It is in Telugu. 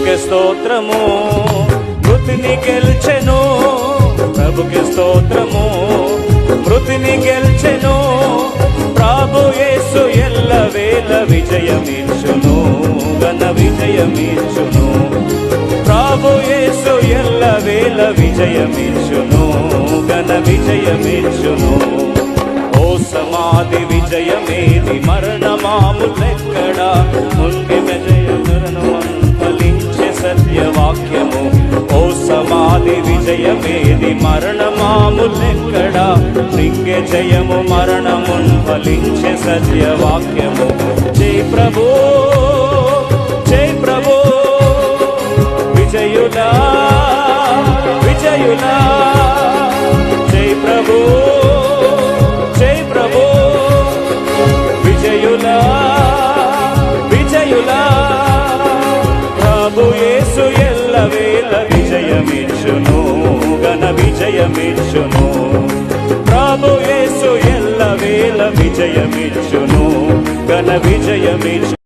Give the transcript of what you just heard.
ప్రభుకే స్తోత్రము, మృతిని గెల్చెను. ప్రభుకే స్తోత్రము, మృతిని గెల్చెను. ప్రభు యేసు ఎల్లవేళ విజయమిచ్చును, ఘన విజయమిచ్చును. ప్రభు యేసు ఎల్లవేళ విజయమిచ్చును, ఘన విజయమిచ్చును. ఓ సమాధి విజయమేది, మరణమాములెక్కడా? ముంగిమె జయ మరణమం ఫలించే సత్యవాక్యము. ఓ సమాధి విజయమేది, మరణమాములెక్కడా? మృంగే జయము మరణమున్ ఫలించే సత్యవాక్యము. జై ప్రభు, జై ప్రభు, విజయులా విజయులా. జై ప్రభు, జై ప్రభు, విజయులా విజయులా. ప్రభు యేసు ఎల్లవేళ విజయమిచ్చును, ఘన విజయమిచ్చును. ప్రభు యేసు ఎల్లవేళ విజయమిచ్చును, ఘన విజయమిచ్చును.